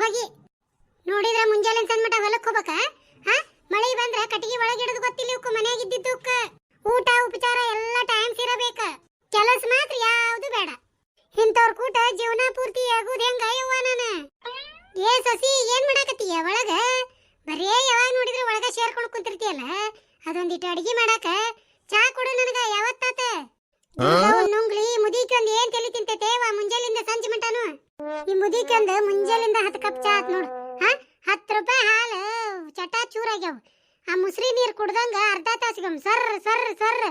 ಹೋಗಿ ನೋಡಿದ್ರ ಮುಂಜಾನೆ ಸಂದ್ಮಟ ಹೊಲಕ್ಕೆ ಹೋಗ್ಬೇಕ. ಮಳೆ ಬಂದ್ರ ಕಟ್ಟಿಗೆ ಒಳಗೆ ಇಡೋದು ಗೊತ್ತಿಲ್ಲ ಇವಕ್ಕ. ಮನೆಯಾಗ ಇದ್ದಿದ್ದಕ್ಕ ಊಟ ಉಪಚಾರ ಎಲ್ಲ ಟೈಮ್ ಇರಬೇಕ. ಕೆಲಸ ಮಾತ್ರ ಯಾವುದು ಬೇಡ. ಇಂಥವ್ರ ಕೂಟ ಜೀವನ ಪೂರ್ತಿ ಆಗುದು ಹೆಂಗ ಯವ್ವ ನಾನು. ಏ ಸಸಿ ಏನ್ ಮಾಡಾಕತ್ತೀಯ ಒಳಗ? ಬರೇ ಯಾವಾಗ ನೋಡಿದ್ರೆ ಒಳಗ ಸೇರ್ಕೊಂಡು ಕುಂತಿರ್ತೀಯಲ್ಲ. ಅದೊಂದಿಟ್ಟು ಅಡಿಗೆ ಮಾಡಾಕ ಚಾ ಕೊಡು ನನಗ. ಯಾವತ್ತಾತ ನುಂಗ್ಲಿ ಮುದಿಕೊಂದ್ ಏನ್ ತಲಿ ತಿಂತೈತೇವ ಮುಂಜಾಲಿಂದ ಸಂಜೆ ಮಟನು. ಈ ಮುದಿಕೊಂದ್ ಮುಂಜಾಲಿಂದ 10 ಕಪ್ ಚಾ ಆತ್ ನೋಡು. 10 ರೂಪಾಯಿ ಹಾಲು ಚಟ ಚೂರಾಗ್ಯಾವ. ಆ ಮುಸ್ರಿ ನೀರ್ ಕುಡ್ದಂಗ ಅರ್ಧ ತಾಸಿಗಮ್ ಸರ್ ಸರ್ ಸರ್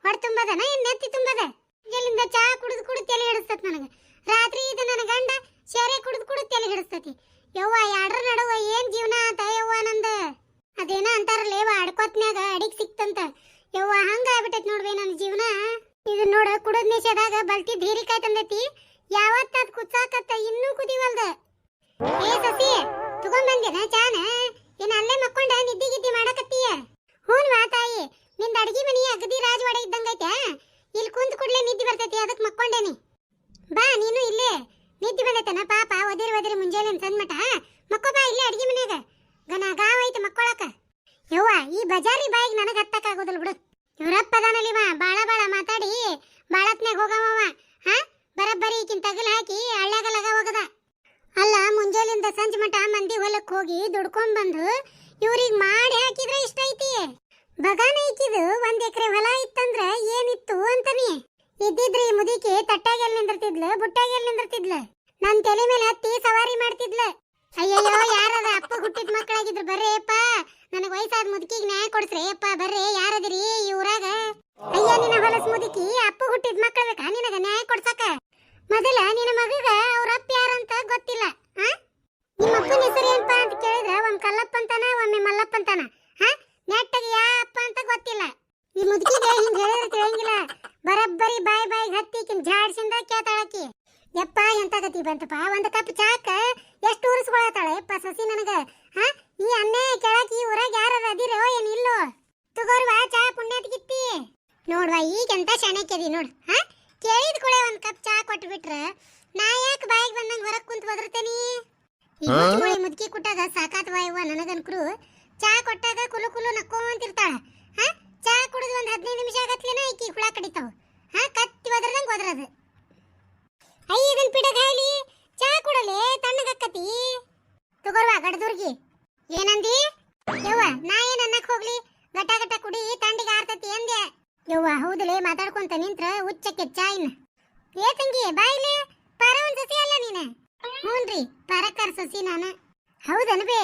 ಹೊಟ್ಟೆ ತುಂಬದನ ಏನ್ ನೆತ್ತಿ ತುಂಬದ? ಮುಂಜಾಲಿಂದ ಚಾ ಕುಡಿದು ಕುಡಿದು ತಲೆ ಹಿಡಿಸ್ತತ್ ನನಗ. ರಾತ್ರಿ ಇದು ನನ್ನ ಗಂಡ ಶೇರೆ ಕುಡಿದು ಕುಡಿದು ತಲೆ ಹಿಡಿಸ್ತತಿ. ಯವ್ವ ಯಾಡ್ರ ನಡುವ ಏನ್ ಜೀವನ ಅಂತ ಯವ್ವ ನಂದ. ಅದೇನ ಅಂತಾರಲ್ಲೇವ ಅಡ್ಕೊತ್ನ್ಯಾಗ ಅಡಿಗ್ ಸಿಕ್ತಂತ. ಯವ್ವ ಹಂಗ ಆಗ್ಬಿಟ್ಟೈತಿ ನೋಡ್ಬೇ ನನ್ನ ಜೀವನ. ಇದು ನೋಡ ಕುಡದ್ ನಿಷೇಧಾಗ ಬಲ್ತಿ ಧೀರಿಕಾಯಿ ತಂದೈತಿ. ಯಾವತ್ತ ಅದ್ ಕುಚ್ಚಾಕತ್ತ ಇನ್ನೂ ಕುದಿವಲ್ದ. ಏ ಸಸಿ ತಗೊಂಡ್ ಬಂದೇನ ಚಾನ? ಏನ್ ಅಲ್ಲೇ ಮಕ್ಕೊಂಡ ನಿದ್ದಿ ಗಿದ್ದಿ ಮಾಡಕತ್ತೀಯ? ಹೂನ್ವಾ ತಾಯಿ, ನಿಂದ ಅಡ್ಗಿ ಮನಿ ಅಗದಿ ರಾಜವಾಡ ಇದ್ದಂಗೈತೆ. ಇಲ್ಲಿ ಕುಂತ್ ಕೂಡ್ಲೆ ನಿದ್ದಿ ಬರ್ತೈತಿ, ಅದಕ್ಕೆ ಮಕ್ಕೊಂಡೇನಿ. ಬಾ ನೀನು ಇಲ್ಲೇ. ನಿದ್ದಿ ಬಂದೈತನ ಪಾಪ ಒದಿರಿ ಒದಿರಿ ಮುಂಜಾನೆ ಸಂದ್ಮಟ. ಮಕ್ಕೋ ಬಾ ಇಲ್ಲೇ ಅಡ್ಗಿ ಮನ್ಯಾಗ. ಗನ ಗಾವ ಐತೆ ಮಕ್ಕೊಳಕ. ಯವ್ವ ಈ ಬಜಾರಿ ಬಾಯಿಗೆ ನನಗೆ ಹತ್ತಕ್ಕಾಗೋದಿಲ್ಲ ಬಿಡು. ಇವ್ರಪ್ಪ ಅದಾನಲ್ಲಿವ ಬಾಳ ಬಾಳ ಮಾತಾಡಿ ಬಾಳತ್ನ್ಯಾಗ ಹೋಗವ. ಬರಬ್ಬರಿ ಈಕಿನ ತಗಲ್ ಹಾಕಿ ಹಳ್ಳ್ಯಾಗ ಲಗ ಹೋಗದ. ಅಲ್ಲ ಮುಂಜಾಲಿಂದ ಸಂಜೆ ಮಟ ಮಂದಿ ಹೊಲಕ್ಕೆ ಹೋಗಿ ದುಡ್ಕೊಂಡ್ ಬಂದು ಇವ್ರಿಗೆ ಮಾಡಿ ಹಾಕಿದ್ರೆ ಇಷ್ಟ ಐತಿ. ಬಗಾನ ಇಕ್ಕಿದು 1 ಎಕರೆ ಹೊಲ ಇತ್ತಂದ್ರ ಏನಿತ್ತು ಅಂತಾನೆ. ಇದ್ದಿದ್ರಿ ಮುದಿಕೆ ತಟ್ಟಾಗೆಲ್ ನಿಂದಿರ್ತಿದ್ಲ, ಬುಟ್ಟಾಗೆಲ್ ನಿಂದಿರ್ತಿದ್ಲ. ನನ್ ತಲೆ ಮೇಲೆ ಹತ್ತಿ ಸವಾರಿ ಮಾಡ್ತಿದ್ಲ. ಅಯ್ಯಯ್ಯೋ ಯಾರದ ಅಪ್ಪ ಹುಟ್ಟಿದ ಮಕ್ಕಳಾಗಿದ್ರು ಬರ್ರೇಪ್ಪ, ನನಗೆ ವಯಸ್ಸಾದ ಮುದುಕಿಗೆ ನ್ಯಾಯ ಕೊಡ್ಸ್ರಿ ಅಪ್ಪ. ಬರ್ರಿ ಯಾರದಿರಿ ಈ ಊರಾಗ? ಅಯ್ಯ ನಿನ್ನ ಹೊಲಸ್ ಮುದುಕಿ ಅಪ್ಪ ಹುಟ್ಟಿದ ಮಕ್ಕಳ ಬೇಕಾ ನಿನಗ ನ್ಯಾಯ ಕೊಡ್ಸಕ? ಮೊದಲ ನಿನ್ನ ಮಗಗ ಅವ್ರ ಅಪ್ಪ ಯಾರಂತ ಗೊತ್ತಿಲ್ಲ. ನಿಮ್ಮ ಅಪ್ಪನ ಹೆಸರು ಏನಪ್ಪಾ ಅಂತ ಕೇಳಿದ್ರೆ ಒಮ್ಮೆ ಕಲ್ಲಪ್ಪ ಅಂತಾನ, ಒಮ್ಮೆ ಮಲ್ಲಪ್ಪ ಅಂತಾನ. ನೆಟ್ಟಗೆ ಯಾ ಅಪ್ಪ ಅಂತ ಗೊತ್ತಿಲ್ಲ. ಈ ಮುದುಕಿಗೆ ಹಿಂಗ್ ಹೇಳಿದ್ರೆ ತಿಳಿಯಂಗಿಲ್ಲ. ಬರಬ್ಬರಿ ಬಾಯಿ ಬಾಯಿಗೆ ಹತ್ತಿಕಿನ್ ಜಾಡ್ಸಿಂದ ಕೇತಾಳಕಿ. ಯಪ್ಪ ಎಂತ ಗತಿ ಬಂತಪ್ಪ. 1 ಕಪ್ ಚಾಕ ಎಷ್ಟು ಉರಿಸ್ಕೊಳತಾಳೆ ಯಪ್ಪ ಸಸಿ ನನಗ. ಈ ಅನ್ನೇ ಕೇಳಕ್ ಈ ಊರಾಗ ಯಾರು ಅದಿರೋ ಏನ್ ಇಲ್ಲೋ? ತಗೋರ್ವಾ ಚಾ ಪುಣ್ಯತ್ಗಿತ್ತಿ. ನೋಡ್ವಾ ಈಗೆಂತ ಶಾಣಕ್ಯದಿ ನೋಡ್. ಕೇಳಿದ ಕೂಳೆ 1 ಕಪ್ ಚಾ ಕೊಟ್ಟು ಬಿಟ್ರ ನಾ ಯಾಕೆ ಬಾಯಿಗೆ ಬಂದಂಗ ಹೊರಗ್ ಕುಂತ ಬದರ್ತೇನಿ? ಈ ಮುದುಕಿ ಕುಟ್ಟಾಗ ಸಾಕಾತ್ ವಾಯವ್ವ ನನಗನ್ಕರು. ಚಾ ಕೊಟ್ಟಾಗ ಕುಲು ಕುಲು ನಕ್ಕೊಂತಿರ್ತಾಳ. ಚಾ ಕುಡಿದು 15 ನಿಮಿಷ ಆಗತ್ಲೇನ ಈಕಿ ಹುಳ ಕಡಿತಾವ. ಕತ್ತಿ ಒದ್ರದಂಗ ಒದ್ರದು. ಇದನ್ ಪಿಡಗಾಲಿ ಚಾ ಕುಡಲೆ ತಣ್ಣಗಕ್ಕತಿ. ತಗೋರ್ವಾ ಗಡದುರ್ಗಿ. ಏನಂದಿ ಯವ್ವ? ನಾ ಏನ್ ಅನ್ನಕ್ ಹೋಗ್ಲಿ? ಗಟ ಗಟ ಕುಡಿ ತಂಡಿಗೆ ಆರ್ತತಿ ಅಂದೆ. ಯವ್ವ ಹೌದಲೇ ಮಾತಾಡ್ಕೊಂತ ನಿಂತ್ರ ಉಚ್ಚಕ್ಕೆ ಚಾ ಇನ್ನ. ಏ ತಂಗಿ ಬಾಯಿಲೆ ಪರವನ್ ಸಸಿ ಅಲ್ಲ ನೀನ? ಹ್ಞೂನ್ರಿ ಪರಕರ್ ಸಸಿ ನಾನ. ಹೌದನ್ಬೇ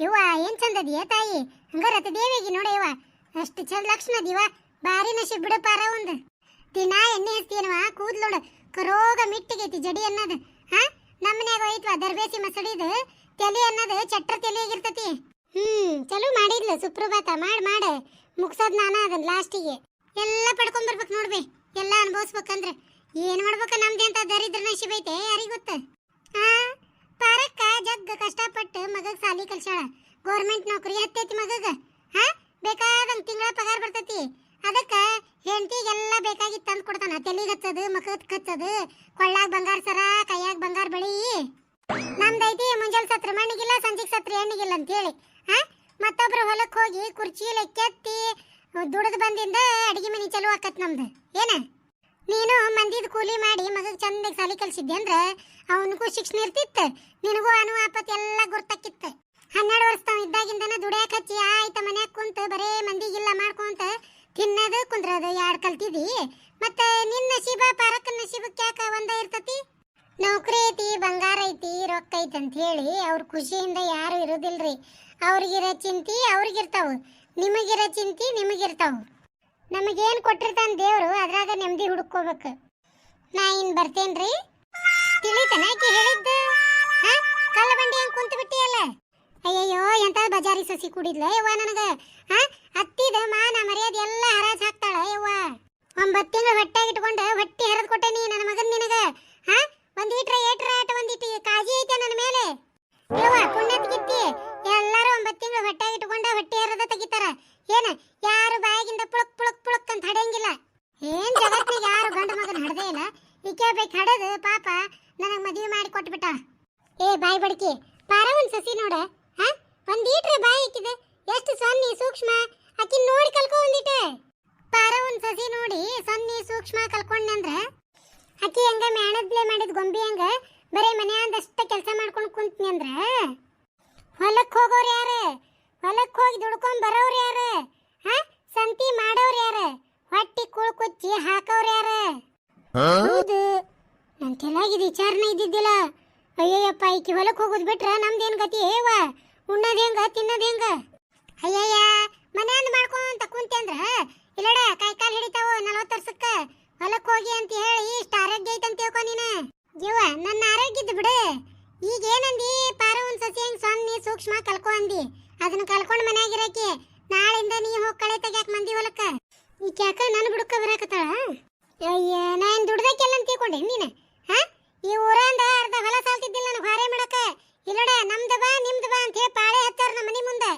ಯವ್ವ ಏನ್ ಚಂದದಿಯ ತಾಯಿ. ಹಂಗಾರತ ದೇವಿಗೆ ನೋಡಯ್ಯವ್ವ ಅಷ್ಟು ಚಂದ ಲಕ್ಷಣ ದಿವ. ಬಾರಿ ನಶೀಬ್ ಬಿಡು ಪಾರ ಒಂದು. ದಿನ ಎಣ್ಣೆ ಹಚ್ತೀನವ ಕೂದ್ಲೋಡ ಕರೋಗ ಮಿಟ್ಟಿಗೈತಿ ಜಡಿ ಅನ್ನೋದು. ನಮ್ಮನ್ಯಾಗ ಹೋಯ್ತವ ದರ್ಬೇಸಿ ಮಸಡಿದು ತಲೆ ಅನ್ನೋದು ಚಟ್ರ ತಲೆಯಾಗಿರ್ತತಿ. ಚಲೋ ಮಾಡಿದ್ಲು ಸುಪ್ರಭಾತ. ಮಾಡ ಮುಗ್ಸೋದ್ ನಾನ ಅದನ್ನ ಲಾಸ್ಟಿಗೆ. ಎಲ್ಲ ಪಡ್ಕೊಂಬರ್ಬೇಕು ನೋಡ್ಬೇ. ಎಲ್ಲ ಅನುಭವಿಸ್ಬೇಕಂದ್ರೆ ಏನ್ ಮಾಡ್ಬೇಕ? ನಮ್ದೆ ಅಂತ ದರಿದ್ರ ನಶೀಬ್ ಐತೆ ಯಾರಿಗ ಗೊತ್ತ? ಪಾರಕ್ಕ ಜಗ್ಗ ಕಷ್ಟಪಟ್ಟು ಮಗಗ್ ಸಾಲಿ ಕಲ್ಸಾಳ. ಗೌರ್ಮೆಂಟ್ ನೌಕರಿ ಹತ್ತೈತಿ ಮಗಗ. ಬೇಕಾದಂಗ ತಿಂಗಳ ಪಗಾರ ಬರ್ತೈತಿ. ಅದಕ್ಕ ಹೆಂಡತಿಗೆಲ್ಲ ಬೇಕಾಗಿತ್ತು ತಂದು ಕೊಡ್ತಾನ. ತಲೆಗೆ ಹಚ್ಚದು, ಮಕದ್ ಕಚ್ಚದು, ಕೊಳ್ಳಾಗ ಬಂಗಾರ ಸರ, ಕೈಯಾಗ ಬಂಗಾರ ಬಳಿ. ನಮ್ದೈತಿ ಮುಂಜಾನೆ ಸತ್ರ ಮಣ್ಣಿಗಿಲ್ಲ, ಸಂಜೆಗೆ ಸತ್ರ ಎಣ್ಣಿಗಿಲ್ಲ ಅಂತ ಹೇಳಿ ಮತ್ತೊಬ್ರ ಹೊಲಕ್ಕೆ ಹೋಗಿ ಕುರ್ಚಿಲೆ ಕೆತ್ತಿ ದುಡದ್ ಬಂದಿಂದ ಅಡಿಗೆ ಮನಿ ಚಲೋ ಆಕತ್ ನಮ್ದು. ಏನ ನೀನು ಮಂದಿದ್ ಕೂಲಿ ಮಾಡಿ ಮಗಗ್ ಚಂದಾಗ ಸಾಲಿ ಕಲ್ಸಿದ್ದೆ ಅಂದ್ರ ಅವನಿಗೂ ಶಿಕ್ಷಣ ಇರ್ತಿತ್ತು, ನಿನಗೂ ಅನು ಆಪತ್ ಎಲ್ಲ ಗುರ್ತಾಕಿತ್ತು. 12 ವರ್ಷ ಇದ್ದಾಗಿಂದನ ದುಡಿಯಾಕ ಹಚ್ಚಿ ಆಯ್ತ ಮನ್ಯಾಗ ಕುಂತ ಬರೇ ಮಂದಿಗಿಲ್ಲ ಮಾಡ್ಕೊಂತ ತಿನ್ನದು ಕುಂದ್ರದು 2 ಕಲ್ತಿದಿ. ಮತ್ತೆ ನಿನ್ನ ನಸೀಬ ಪಾರಕ್ಕನ ನಸೀಬಕ್ಕೆ ಯಾಕ ಒಂದ ಇರ್ತತಿ? ನೌಕರಿ ಐತಿ, ಬಂಗಾರ ಐತಿ, ರೊಕ್ಕ ಐತಿ ಅಂತ ಹೇಳಿ ಅವ್ರ ಖುಷಿಯಿಂದ ಯಾರು ಇರೋದಿಲ್ರಿ. ಅವ್ರಿಗಿರೋ ಚಿಂತಿ ಅವ್ರಿಗಿರ್ತಾವ, ನಿಮಗಿರೋ ಚಿಂತಿ ನಿಮಗಿರ್ತಾವ. ನಮಗೇನ್ ಕೊಟ್ಟಿರ್ತಾನ ದೇವ್ರು ಅದ್ರಾಗ ನೆಮ್ಮದಿ ಹುಡುಕೋಬೇಕು. ನಾ ಇನ್ ಬರ್ತೇನ್ರಿ. ತಿಳಿತನ ಆಕಿ ಹೇಳಿದ್ದ? ಕಲ್ಲ ಬಂಡಿ ಹಂಗ ಕುಂತ ಬಿಟ್ಟಿಯಲ್ಲ. ಅಯ್ಯಯ್ಯೋ ಎಂತ ಬಜಾರಿ ಸಸಿ ಕುಡಿದ್ಲ ಯವ್ವ ನನಗ. ಹತ್ತಿದ ಮಾನ ಮರ್ಯಾದೆ ಎಲ್ಲ ಹರಾಜ್ ಹಾಕ್ತಾಳ ಯವ್ವ. 9 ತಿಂಗಳು ಹೊಟ್ಟಾಗಿ ಇಟ್ಕೊಂಡ ಹೊಟ್ಟಿ ಹರಿದ್ ಕೊಟ್ಟೇನಿ ನನ್ನ ಮಗನ್ ನಿನಗ. ಒಂದೀಟ್ರ ಏಟ್ರ ಆಟ ಒಂದಿಟ್ಟು ಕಾಜಿ ಐತೆ ನನ್ನ ಮೇಲೆ ಯವ್ವ. ಪುಣ್ಯತ್ಗಿತ್ತಿ ಎಲ್ಲಾರು 9 ತಿಂಗಳು ಹೊಟ್ಟಾಗಿ ಇಟ್ಕೊಂಡ ಹೊಟ್ಟಿ ಹರದ ತೆಗಿತಾರ. ಏನ ಯಾರು ಬಾಯಿಗಿಂದ ಪುಳಕ್ ಪುಳಕ್ ಪುಳಕ್ ಅಂತ ಹಡೆಯಂಗಿಲ್ಲ. ಏನ್ ಜಗತ್ತಿಗೆ ಯಾರು ಗಂಡು ಮಗನ ಹಡದೇ ಇಲ್ಲ. ಈಕೆ ಬೇಕು ಹಡದು ಪಾಪ ನನಗ್ ಮದುವೆ ಮಾಡಿ ಕೊಟ್ಬಿಟ್ಟ. ಏ ಬಾಯಿ ಬಡ್ಕಿ ಪಾರವನ್ ಸಸಿ ನೋಡ ಹಾ ಒಂದೀಟ್ರೆ ಬಾಯಿ ಇಕ್ಕಿದೆ ಎಷ್ಟು ಸೊನ್ನಿ ಸೂಕ್ಷ್ಮ ಆಕಿ ನೋಡಿ ಕಲ್ಕೊ ಒಂದಿಟ್ಟೆ ಪಾರವನ್ ಸಸಿ ನೋಡಿ ಸೊನ್ನಿ ಸೂಕ್ಷ್ಮ ಕಲ್ಕೊಂಡೆ ಅಂದ್ರ ಆಕಿ ಹಂಗ ಮ್ಯಾಣದ್ಲೆ ಮಾಡಿದ ಗೊಂಬಿ ಹಂಗ ಬರೇ ಮನ್ಯಾಂದಷ್ಟ ಕೆಲಸ ಮಾಡ್ಕೊಂಡು ಕುಂತ್ನಿ ಅಂದ್ರ ಹೊಲಕ್ಕೆ ಹೋಗೋರು ಯಾರು ಹೊಲಕ್ಕೆ ಹೋಗಿ ದುಡ್ಕೊಂಡ್ ಬರೋರು ಯಾರು ಹಾ ಸಂತಿ ಮಾಡೋರು ಯಾರು ಹೊಟ್ಟಿ ಕುಳ್ ಕುಚ್ಚಿ ಹಾಕೋರು ಯಾರು ಹೌದು ನನ್ ತಲೆಯಾಗಿದ್ದು ವಿಚಾರನೆ ಇದ್ದಿದ್ದಿಲ್ಲ ಅಯ್ಯಯ್ಯಪ್ಪ ಈಕಿ ಹೊಲಕ್ಕೆ ಹೋಗೋದು ಬಿಟ್ರ ನಮ್ದೇನ್ ಗತಿ ಏವ ಉಣ್ಣೋದ್ ಹೆಂಗ ತಿನ್ನೋದ್ ಹೆಂಗ ಅಯ್ಯಯ್ಯ ಮನ್ಯಾಂದ ಮಾಡ್ಕೊಂತ ಕುಂತಿ ಅಂದ್ರ ಇಲ್ಲಡ ಕೈ ಕಾಲು ಹಿಡಿತಾವ 40 ವರ್ಷಕ್ಕ ಹೊಲಕ್ಕೆ ಹೋಗಿ ಅಂತ ಹೇಳಿ ಇಷ್ಟ ಆರೋಗ್ಯ ಐತಂತ ತಿಳ್ಕೊ ನೀನ ಜೀವ ನನ್ನ ಆರೋಗ್ಯ ಇದ್ದು ಬಿಡು ಈಗ ಏನಂದಿ ಪಾರವನ್ ಸಸಿ ಹೆಂಗ್ ಸೊನ್ನಿ ಸೂಕ್ಷ್ಮ ಕಲ್ಕೊ ಅಂದಿ ಅದನ್ನ ಕಲ್ಕೊಂಡ್ ಮನ್ಯಾಗಿರಕ್ಕೆ ನಾಳಿಂದ ನೀ ಹೋಗಿ ಕಳೆ ತೆಗ್ಯಾಕ ಮಂದಿ ಹೊಲಕ್ಕ ಈ ಕ್ಯಾಕ ನನ್ನ ಬುಡಕ ಬರಾಕತ್ತಾಳ ಅಯ್ಯ ನಾನು ದುಡ್ದಕ್ಕೆಲ್ಲ ಅಂತ ತಿಳ್ಕೊಂಡೆ ನೀನ ಹಾ ಈ ಊರಂದ ಅರ್ಧ ಹೊಲ ಸಾಲ್ತಿದ್ದಿಲ್ಲ ನನಗೆ ಹಾರೆ ಮಾಡಕ ಇಲ್ಲಡ ನಮ್ದ ಬಾ ನಿಮ್ದ ಬಾ ಅಂತ ಹೇಳಿ ಪಾಳೆ ಹತ್ತಾರ ನಮ್ಮ ಮನಿ ಮುಂದೆ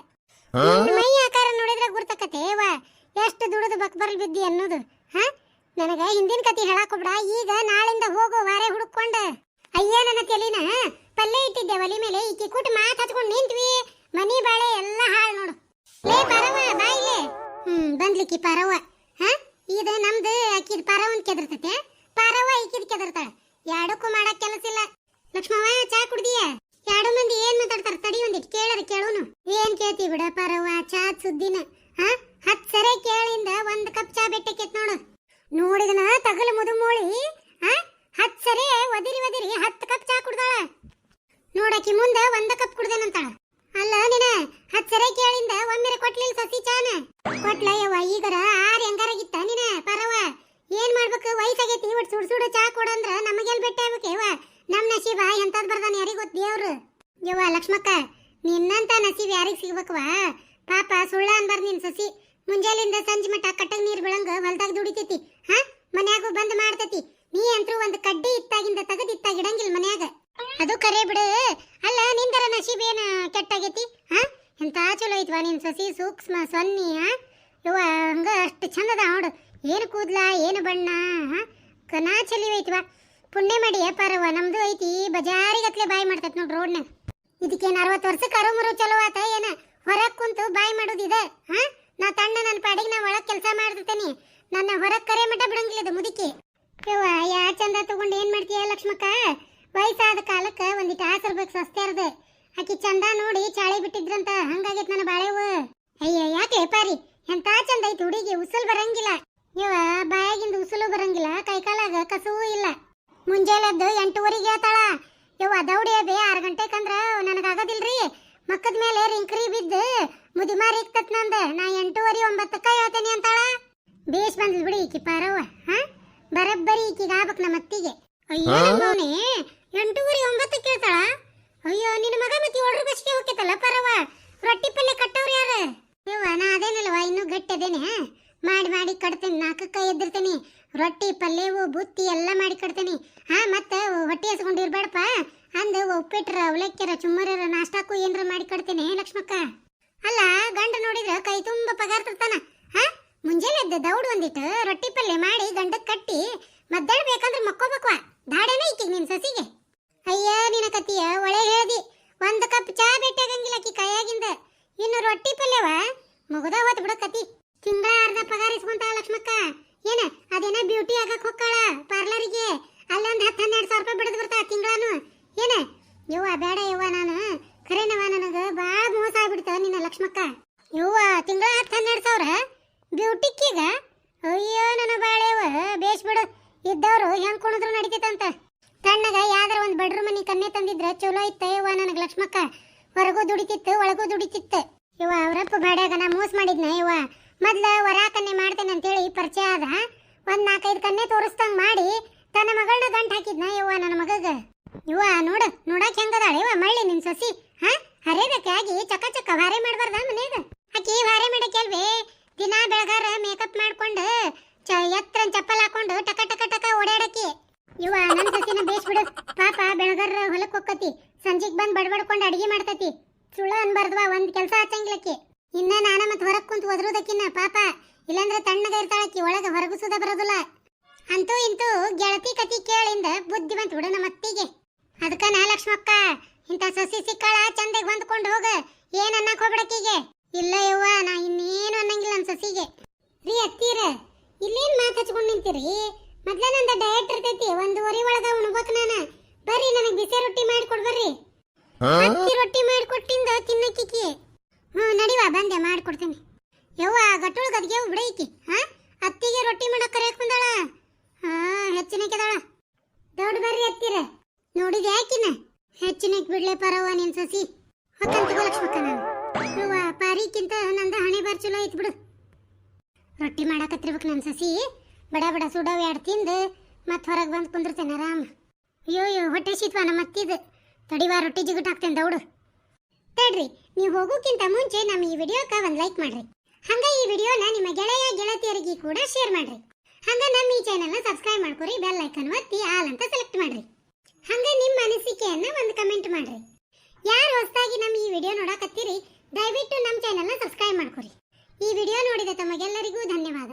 ಮೈ ಆಕಾರ ನೋಡಿದ್ರೆ ಗುರ್ತಕತೆ ವಾ ಎಷ್ಟು ದುಡಿದು ಬಕ್ಬರ್ಲ್ ಬಿದ್ದಿ ಅನ್ನೋದು ಹಾ ನನಗ ಹಿಂದಿನ ಕತಿ ಹೇಳಾಕೊಬಿಡ ಈಗ ನಾಳಿಂದ ಹೋಗು ವಾರೆ ಹುಡುಕೊಂಡ ಅಯ್ಯ ನನ್ನ ತಲೆನ ಪಲ್ಲೆ ಇಟ್ಟಿದ್ದೆ ಒಲಿ ಮೇಲೆ ಈಕಿ ಕೂಟ ಮಾತು ಹಚ್ಕೊಂಡು ನಿಂತ್ವಿ ಮನಿ ಬಾಳೆ ಎಲ್ಲ ಹಾಳು ನೋಡು ಲೇ ಪರವ ಬಾಯಿಲೆ ಬಂದ್ಲಿಕ್ಕಿ ಪರವ ಹಾ ಇದು ನಮ್ದು ಆಕಿದ ಪರವನ್ ಕೆದರ್ತತೆ ಪರವ ಈಕಿದ್ ಕೆದರ್ತಾಳ ಎರಡಕ್ಕೂ ಮಾಡಕ್ ಕೆಲಸ ಇಲ್ಲ ಲಕ್ಷ್ಮವ್ವ ಚಾ ಕುಡ್ದಿಯ ಎರಡು ಮಂದಿ ಏನ್ ಮಾತಾಡ್ತಾರ ತಡಿ ಒಂದಿಟ್ಟು ಕೇಳರ ಕೇಳೋನು ಏನ್ ಕೇಳ್ತಿ ಬಿಡ ಪರವ ಚಾ ಸುದ್ದಿನ ಹಾ 10 ಸರೆ ಕೇಳಿಂದ 1 ಕಪ್ ಚಾ ಬೆಟ್ಟಕ್ಕೆತ್ ನೋಡು ನೋಡಿದನ ತಗಲು ಮುದುಮೋಳಿ ಹಾ 10 ಸರೆ ಒದಿರಿ 10 ಕಪ್ ಚಾ ಕುಡ್ದಾಳ ನೋಡಕಿ ಮುಂದ 1 ಕಪ್ ಕುಡ್ದೇನಂತಾಳ ಅಲ್ಲ ನೀನ 10 ಸರೆ ಕೇಳಿಂದ ಒಮ್ಮೆರೆ ಕೊಟ್ಲಿಲ್ಲ ಸಸಿ ಚಾನ ಕೊಟ್ಲ ಯವ್ವ ಈಗರ ಆರ್ ಹೆಂಗಾರಾಗಿತ್ತ ನೀನ ಪರವ ಏನ್ ಮಾಡ್ಬೇಕು ವಯಸ್ಸಾಗೈತಿ ಒಟ್ಟು ಸುಡ್ ಸುಡು ಚಾ ಕೊಡಂದ್ರ ನಮಗೆಲ್ ಬೆಟ್ಟ ಆಗ್ಬೇಕೇವ ನಮ್ ನಸೀಬ ಎಂತದ್ ಬರ್ದಾನ ಯಾರಿಗ್ ಗೊತ್ತ ದೇವ್ರು ಯವ್ವ ಲಕ್ಷ್ಮಕ್ಕ ನಿನ್ನಂತ ನಸೀಬ್ ಯಾರಿಗ್ ಸಿಗ್ಬೇಕವಾ ಪಾಪ ಸುಳ್ಳ ಅನ್ಬಾರ್ ನಿನ್ ಸಸಿ ಮುಂಜಾಲಿಂದ ಸಂಜೆ ಮಟ್ಟ ಕಟ್ಟಗ್ ನೀರ್ ಬೆಳಂಗ ಹೊಲ್ದಾಗ ದುಡಿತೈತಿ ಹಾ ಮನ್ಯಾಗೂ ಬಂದ್ ಮಾಡ್ತೈತಿ ನೀ ಅಂತೂ ಒಂದ್ ಕಡ್ಡಿ ಇತ್ತಾಗಿಂದ ತಗದ್ ಇತ್ತಾಗ ಇಡಂಗಿಲ್ಲ ಮನ್ಯಾಗ ಅದು ಕರೆ ಬಿಡು ಅಲ್ಲ ನಿಂದರ ನಸೀಬ್ ಏನ ಕೆಟ್ಟಾಗೈತಿ ಹಾ ಎಂತ ಚಲೋ ಐತ್ವಾ ನಿನ್ ಸಸಿ ಸೂಕ್ಷ್ಮ ಸೊನ್ನಿ ಹಾ ಯವ್ವ ಹಂಗ ಅಷ್ಟು ಚಂದದ ನೋಡು ಏನು ಕೂದ್ಲ ಏನು ಬಣ್ಣ ಕನಾ ಚಲಿವೈತಿವಾ ಪುಣ್ಯ ಮಾಡಿ ಪಾರವ್ವ ನಮ್ದು ಐತಿ ಬಜಾರಿಗತ್ಲೆ ಬಾಯಿ ಮಾಡ್ತೈತಿ ನೋಡ್ರಿ ರೋಡ್ನಾಗ ಇದಕ್ಕೇನು 60 ವರ್ಷಕ್ಕೆ ಅರುಮರು ಚಲೋ ಆತ ಏನ ಹೊರಗೆ ಕುಂತು ಬಾಯಿ ಮಾಡೋದಿದೆ ಹಾ ನಾ ತಣ್ಣ ನನ್ನ ಪಾಡಿಗೆ ನಾ ಒಳಗೆ ಕೆಲಸ ಮಾಡ್ತಿರ್ತೇನೆ ನನ್ನ ಹೊರಗೆ ಕರೆ ಮಟ್ಟ ಬಿಡಂಗಿಲ್ಲ ಇದು ಮುದುಕಿ ಯವ್ವ ಯಾ ಚಂದ ತಗೊಂಡು ಏನು ಮಾಡ್ತೀಯ ಲಕ್ಷ್ಮಕ್ಕ ವಯಸ್ಸಾದ ಕಾಲಕ್ಕೆ ಒಂದಿಟ್ಟು ಆಸರ್ಬೇಕು ಸಸ್ತ್ಯಾರ್ದ ಆಕಿ ಚಂದ ನೋಡಿ ಚಾಳಿ ಬಿಟ್ಟಿದ್ರಂತ ಹಂಗಾಗೈತೆ ನನ್ನ ಬಾಳೆವು ಅಯ್ಯ ಯಾಕೆ ಪಾರಿ ಎಂತ ಚಂದ ಐತಿ ಹುಡುಗಿ ಉಸುಲ್ ಬರಂಗಿಲ್ಲ ಯವ್ವ ಬಾಯಾಗಿಂದ ಉಸುಲು ಬರಂಗಿಲ್ಲ ಕೈಕಾಲಾಗ ಕಸುವೂ ಇಲ್ಲ ಮುಂಜಾನೆದ್ದು 8:30 ಹೇಳ್ತಾಳ ಯವ್ವ ದೌಡಿ ಬೇ 6 ಗಂಟೆಕಂದ್ರ ನನಗಾಗೋದಿಲ್ರಿ ಮಕ್ಕದ ಮೇಲೆ ರಿಂಕ್ರಿ ಬಿದ್ದು ಮುದಿಮಾರಿ ಇಕ್ತತ್ ನಂದ ನಾ 8:30 9ಕ್ಕ ಹೇಳ್ತೇನೆ ಅಂತಾಳ ಬೇಸ್ ಬಂದ್ ಬಿಡಿ ಈಕಿ ಪಾರವ್ವ ಹಾ ಬರಬ್ಬರಿ ಈಕಿಗೆ ಆಗ್ಬೇಕು ನಮ್ಮ ಅತ್ತಿಗೆ ಅಯ್ಯೋ ನಮ್ಮವನೇ 8:30 9ಕ್ಕೆ ಕೇಳ್ತಾಳ ಅಯ್ಯೋ ನಿನ್ನ ಮಗ ಮತ್ತೆ 7 ಬಸ್ಗೆ ಹೋಗ್ತೈತಲ್ಲ ಪಾರವ್ವ ರೊಟ್ಟಿ ಪಲ್ಲೆ ಕಟ್ಟವ್ರು ಯಾರು ಯವ್ವ ನಾ ಅದೇನಲ್ವ ಇನ್ನೂ ಗಟ್ಟದೇನೆ ಮಾಡಿ ಕಟ್ತೇನೆ 4ಕ್ಕ ಎದ್ದಿರ್ತೇನೆ ರೊಟ್ಟಿ ಪಲ್ಯವು ಬುತ್ತಿ ಎಲ್ಲ ಮಾಡಿ ಕಟ್ತೇನೆ ಹಾ ಮತ್ತೆ ಹೊಟ್ಟೆ ಹಸ್ಕೊಂಡಿರ್ಬೇಡಪ್ಪ ಅಂದ ಉಪ್ಪಿಟ್ರ ಅವಲಕ್ಕಿರ ಚುಮ್ಮರ ನಾಷ್ಟಾಕು ಏನ್ರ ಮಾಡಿ ಕಟ್ತೇನೆ ಲಕ್ಷ್ಮಕ್ಕ ಅಲ್ಲ ಗಂಡ ನೋಡಿದ್ರ ಕೈ ತುಂಬ ಪಗಾರ ತರ್ತಾನ ಹಾ ಮುಂಜಾನೆ ಎದ್ದ ದೌಡ್ ಒಂದಿಟ್ಟು ರೊಟ್ಟಿ ಪಲ್ಯ ಮಾಡಿ ಗಂಡಕ್ ಕಟ್ಟಿ ಮಧ್ಯಾಹ್ನ ಬೇಕಂದ್ರೆ ಮಕ್ಕೋಬೇಕವ ದಾಡೇನ ಈಕಿಗೆ ನಿನ್ ಸಸಿಗೆ ಅಯ್ಯ ನಿನ್ನ ಕತಿಯ ಒಳೆ ಹೇಳ್ದಿ 1 ಕಪ್ ಚಾ ಬೆಟ್ಟಾಗಂಗಿಲ್ಲ ಆಕಿ ಕೈಯಾಗಿಂದ ಇನ್ನು ರೊಟ್ಟಿ ಪಲ್ಯವ ಮುಗದ ಹೋತ್ ಬಿಡ ಕತಿ ತಿಂಗಳ ಅರ್ಧ ಪಗಾರ ಇಸ್ಕೊಂತಾಳ ಲಕ್ಷ್ಮಕ್ಕ ಏನ ಅದೇನ ಬ್ಯೂಟಿ ಆಗಕ್ ಹೋಗ್ತಾಳ ಪಾರ್ಲರಿಗೆ ಅಲ್ಲೊಂದು 10-12 ಸಾವಿರ ರೂಪಾಯಿ ಬಿಡದ್ ಬರ್ತಾ ತಿಂಗಳಾನು ಏನ ಯವ್ವ ಬೇಡ ಯವ್ವ ನಾನು ಖರೇನವ ನನಗ ಬಾಳ ಮೋಸ ಆಗ್ಬಿಡ್ತ ನಿನ್ನ ಲಕ್ಷ್ಮಕ್ಕ ಯವ್ವ ತಿಂಗಳ 10-12 ಸಾವಿರ ಬ್ಯೂಟಿಕ್ಕೀಗ ಅಯ್ಯೋ ನನ್ನ ಬಾಳೆವ ಬೇಸ್ ಬಿಡು ಇದ್ದವ್ರು ಹೆಂಗ್ ಕುಣಿದ್ರು ನಡಿತೈತಂತ ತಣ್ಣಗ ಯಾವ್ದಾರ ಒಂದು ಬಡ್ರು ಮನಿ ಕನ್ನೆ ತಂದಿದ್ರ ಚಲೋ ಇತ್ತ ಯವ್ವ ನನಗ ಲಕ್ಷ್ಮಕ್ಕ ಹೊರಗೂ ದುಡಿತಿತ್ತು ಒಳಗೂ ದುಡಿತಿತ್ತು ಯವ್ವ ಅವರಪ್ಪ ಬಾಡ್ಯಾಗ ನಾ ಮೋಸ ಮಾಡಿದ್ನ ಯವ್ವ ಮೊದ್ಲ ವರ ಕನ್ನೆ ಮಾಡ್ತೇನೆ ಅಂತೇಳಿ ಪರಿಚಯ ಆದ 1-4-5 ಕನ್ನೆ ತೋರಿಸ್ತಂಗ್ ಮಾಡಿ ತನ್ನ ಮಗಳನ್ನ ಗಂಟ್ ಹಾಕಿದ್ನ ಯವ್ವ ನನ್ನ ಮಗಗ ಯವ್ವ ನೋಡಕ್ ಹೆಂಗದಾಳ ಯವ್ವ ಮಳ್ಳಿ ನಿನ್ ಸಸಿ ಹಾ ಹರೇದಕ್ಕೆ ಆಗಿ ಚಕ್ಕ ವಾರೆ ಮಾಡ್ಬಾರ್ದ ಮನ್ಯಾಗ ಆಕಿ ವಾರೆ ಮಾಡಕ್ಕೆಲ್ವೇ ದಿನಾ ಬೆಳಗಾರ ಮೇಕಪ್ ಮಾಡ್ಕೊಂಡು ಎತ್ತರನ್ ಚಪ್ಪಲ್ ಹಾಕೊಂಡು ಟಕ ಓಡಾಡಕಿ ಯವ್ವ ನನ್ನ ಸಸಿನ ಬೇಸ್ ಬಿಡು ಪಾಪ ಬೆಳಗಾರ ಹೊಲಕ್ ಹೋಗತಿ ಸಂಜಿಗ್ ಬಂದ್ ಬಡ್ಬಡ್ಕೊಂಡು ಅಡಿಗೆ ಮಾಡ್ತತಿ ಸುಳ್ಳು ಅನ್ಬಾರ್ದ್ವಾ ಒಂದ್ ಕೆಲಸ ಹಚ್ಚಂಗಿಲ್ಲಕ್ಕಿ ಇನ್ನ ನಾನ ಮತ್ ಹೊರಗ್ ಕುಂತ ಒದರುದಕ್ಕಿನ್ನ ಪಾಪ ಇಲ್ಲಾಂದ್ರೆ ತಣ್ಣಗ ಇರ್ತಾಳಕ್ಕಿ ಒಳಗ ಹೊರಗು ಸುದ ಬರೋದಿಲ್ಲ ಅಂತೂ ಇಂತೂ ಗೆಳತಿ ಕತಿ ಕೇಳಿಂದ ಬುದ್ಧಿ ಬಂತು ಬಿಡು ನಮ್ಮ ಅತ್ತಿಗೆ ಅದಕ್ಕ ನಾ ಲಕ್ಷ್ಮಕ್ಕ ಇಂಥ ಸೊಸಿ ಸಿಕ್ಕಾಳ ಚಂದಗೆ ಹೊಂದ್ಕೊಂಡು ಹೋಗ ಏನ್ ಅನ್ನಕ್ ಹೋಗ್ಬಿಡಕ್ಕೀಗೆ. ಇಲ್ಲ ಯವ್ವ ನಾ ಇನ್ನೇನು ಅನ್ನಂಗಿಲ್ಲ ನನ್ನ ಸೊಸಿಗೆ. ರೀ ಅತ್ತೀರ ಇಲ್ಲೇನ್ ಮಾತು ಹಚ್ಕೊಂಡು ನಿಂತೀರಿ? ಮೊದ್ಲ ನಂದ ಡಯಟ್ ಇರ್ತೈತಿ, 1:30 ಒಳಗ ಉಣ್ಬೇಕು ನಾನು. ಬರ್ರಿ ನನಗೆ ಬಿಸಿ ರೊಟ್ಟಿ ಮಾಡಿಕೊಡ್ ಬರ್ರಿ. ಅತ್ತಿ ರೊಟ್ಟಿ ಮಾಡಿಕೊಟ್ಟಿಂದ ತಿನ್ನಕ್ಕಿಕ್ಕಿ. ನಡಿವಾ ಬಂದೆ ಮಾಡ್ಕೊಡ್ತೀನಿ. ಯವ್ವ ಗಟ್ಟುಳು ಗದ್ಗೆ ಬಿಡೈಕಿ. ಅತ್ತಿಗೆ ರೊಟ್ಟಿ ಮಾಡಕ್ ಕರೆಯಕ್ ಬಂದಾಳ. ಹೆಚ್ಚಿನಕ್ಕೆದಾಳ. ದೊಡ್ಡ ಬರ್ರಿ ಅತ್ತಿರ. ನೋಡಿದ ಯಾಕಿನ ಹೆಚ್ಚಿನಕ್ ಬಿಡ್ಲೆ ಪರವ್ವ ನಿನ್ ಸಸಿ. ಹೊತ್ತಂತ ಲಕ್ಷ್ಮಕ್ಕ ನಾನು. ಯವ್ವ ಪಾರಿಕ್ಕಿಂತ ನಂದ ಹಣೆ ಬಾರ್ ಚಲೋ ಐತ್ ಬಿಡು. ರೊಟ್ಟಿ ಮಾಡಕತ್ತಿರ್ಬೇಕು ನನ್ನ ಸಸಿ. ಬಡ ಬಡ ಸುಡವ್ ಎರಡು ತಿಂದು ಮತ್ತೆ ಹೊರಗೆ ಬಂದು ಕುಂದಿರ್ತೇನೆ ಆರಾಮ. ಅಯ್ಯೋ ಹೊಟ್ಟೆ ಶೀತ್ವ ನಮ್ಮ ಅತ್ತಿದ್ದು. ತಡಿವಾ ರೊಟ್ಟಿ ಜಿಗುಟ್ ಹಾಕ್ತೇನೆ ದೌಡು. ತಡ್ರಿ, ನೀವು ಹೋಗೋಕ್ಕಿಂತ ಮುಂಚೆ ನಮ್ಮ ಈ ವಿಡಿಯೋಕ್ಕೆ ಒಂದು ಲೈಕ್ ಮಾಡ್ರಿ. ಹಂಗ ಈ ವಿಡಿಯೋನ ನಿಮ್ಮ ಗೆಳೆಯ ಗೆಳತಿಯರಿಗೆ ಕೂಡ ಶೇರ್ ಮಾಡ್ರಿ. ಹಂಗ ನಮ್ಮ ಈ ಚಾನೆಲ್ನ ಸಬ್ಸ್ಕ್ರೈಬ್ ಮಾಡ್ಕೊರಿ, ಬೆಲ್ ಐಕನ್ ಒತ್ತಿ ಆಲ್ ಅಂತ ಸೆಲೆಕ್ಟ್ ಮಾಡ್ರಿ. ಹಂಗ ನಿಮ್ಮ ಅನಿಸಿಕೆಯನ್ನ ಒಂದು ಕಮೆಂಟ್ ಮಾಡ್ರಿ. ಯಾರು ಹೊಸದಾಗಿ ನಮ್ಮ ಈ ವಿಡಿಯೋ ನೋಡಕತ್ತೀರಿ ದಯವಿಟ್ಟು ನಮ್ಮ ಚಾನೆಲ್ನ ಸಬ್ಸ್ಕ್ರೈಬ್ ಮಾಡ್ಕೊರಿ. ಈ ವಿಡಿಯೋ ನೋಡಿದ ತಮಗೆಲ್ಲರಿಗೂ ಧನ್ಯವಾದ.